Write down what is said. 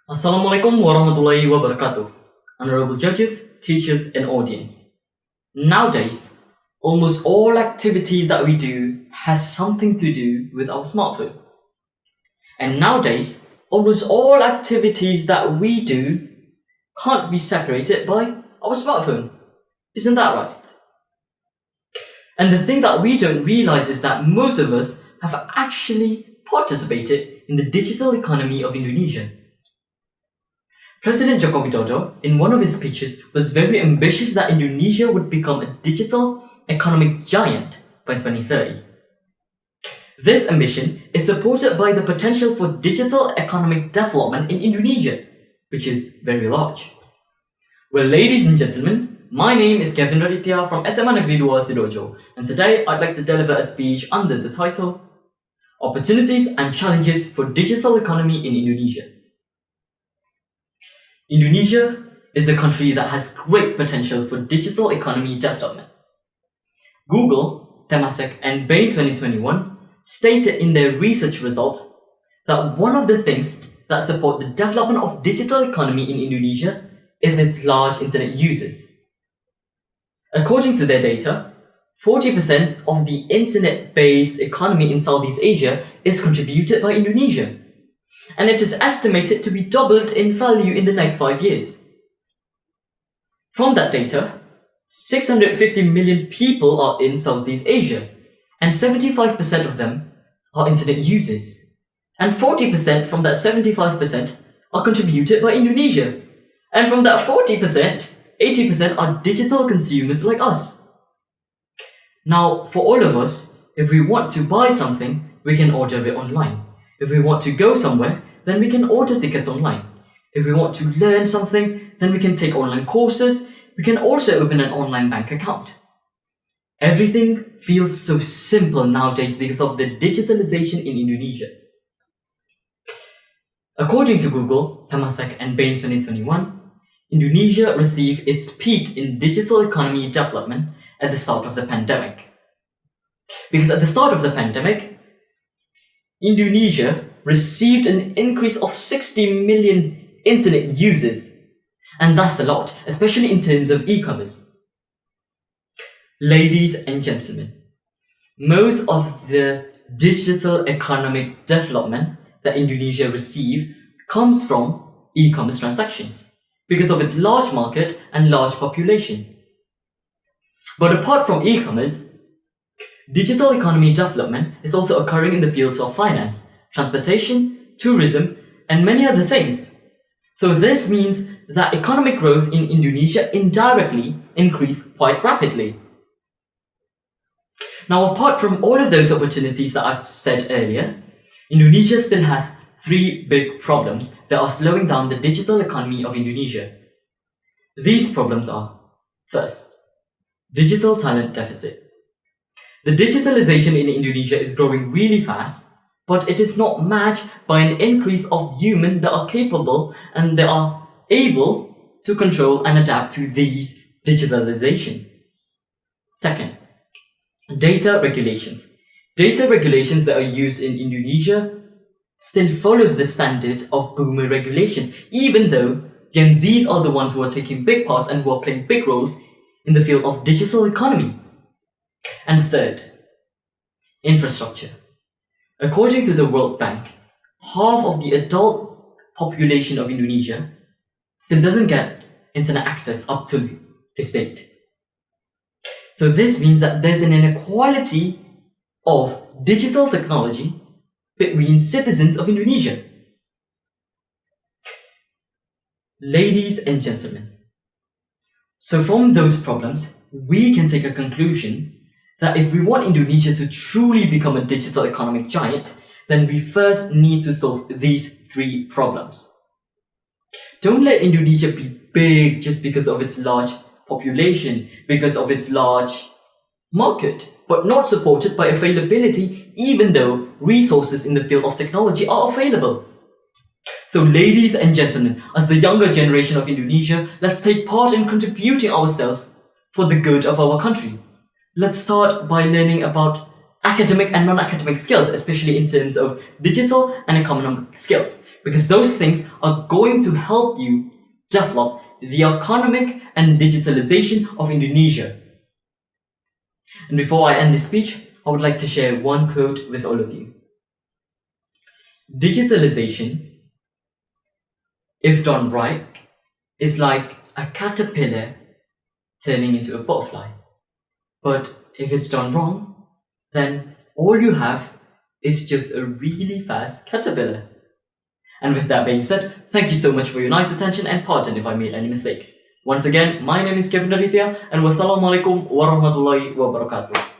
Assalamualaikum warahmatullahi wabarakatuh. Honorable judges, teachers, and audience. Nowadays, almost all activities that we do has something to do with our smartphone. And nowadays, almost all activities that we do can't be separated by our smartphone. Isn't that right? And the thing that we don't realize is that most of us have actually participated in the digital economy of Indonesia. President Joko Widodo, in one of his speeches, was very ambitious that Indonesia would become a digital economic giant by 2030. This ambition is supported by the potential for digital economic development in Indonesia, which is very large. Well, ladies and gentlemen, my name is Raditya from SMA Negeri 2 Sidoarjo, and today I'd like to deliver a speech under the title Opportunities and Challenges for Digital Economy in Indonesia. Indonesia is a country that has great potential for digital economy development. Google, Temasek, and Bain 2021 stated in their research results that one of the things that support the development of digital economy in Indonesia is its large internet users. According to their data, 40% of the internet-based economy in Southeast Asia is contributed by Indonesia, and it is estimated to be doubled in value in the next 5 years. From that data, 650 million people are in Southeast Asia, and 75% of them are internet users. And 40% from that 75% are contributed by Indonesia. And from that 40%, 80% are digital consumers like us. Now, for all of us, if we want to buy something, we can order it online. If we want to go somewhere, then we can order tickets online. If we want to learn something, then we can take online courses. We can also open an online bank account. Everything feels so simple nowadays because of the digitalization in Indonesia. According to Google, Temasek, and Bain 2021, Indonesia received its peak in digital economy development at the start of the pandemic. Because at the start of the pandemic, Indonesia received an increase of 60 million internet users. And that's a lot, especially in terms of e-commerce. Ladies and gentlemen, most of the digital economic development that Indonesia received comes from e-commerce transactions because of its large market and large population. But apart from e-commerce, digital economy development is also occurring in the fields of finance, transportation, tourism, and many other things. So this means that economic growth in Indonesia indirectly increased quite rapidly. Now, apart from all of those opportunities that I've said earlier, Indonesia still has 3 big problems that are slowing down the digital economy of Indonesia. These problems are, first, digital talent deficit. The digitalization in Indonesia is growing really fast, but it is not matched by an increase of humans that are capable and they are able to control and adapt to these digitalization. Second, data regulations. Data regulations that are used in Indonesia still follows the standards of boomer regulations, even though Gen Zs are the ones who are taking big parts and who are playing big roles in the field of digital economy. And third, infrastructure. According to the World Bank, half of the adult population of Indonesia still doesn't get internet access up to this date. So this means that there's an inequality of digital technology between citizens of Indonesia. Ladies and gentlemen, so from those problems, we can take a conclusion that if we want Indonesia to truly become a digital economic giant, then we first need to solve these 3 problems. Don't let Indonesia be big just because of its large population, because of its large market, but not supported by availability, even though resources in the field of technology are available. So ladies and gentlemen, as the younger generation of Indonesia, let's take part in contributing ourselves for the good of our country. Let's start by learning about academic and non-academic skills, especially in terms of digital and economic skills. because those things are going to help you develop the economic and digitalization of Indonesia. And before I end this speech, I would like to share one quote with all of you. Digitalization, if done right, is like a caterpillar turning into a butterfly. But if it's done wrong, then all you have is just a really fast caterpillar. And with that being said, thank you so much for your nice attention and pardon if I made any mistakes. Once again, my name is Raditya and wassalamualaikum warahmatullahi wabarakatuh.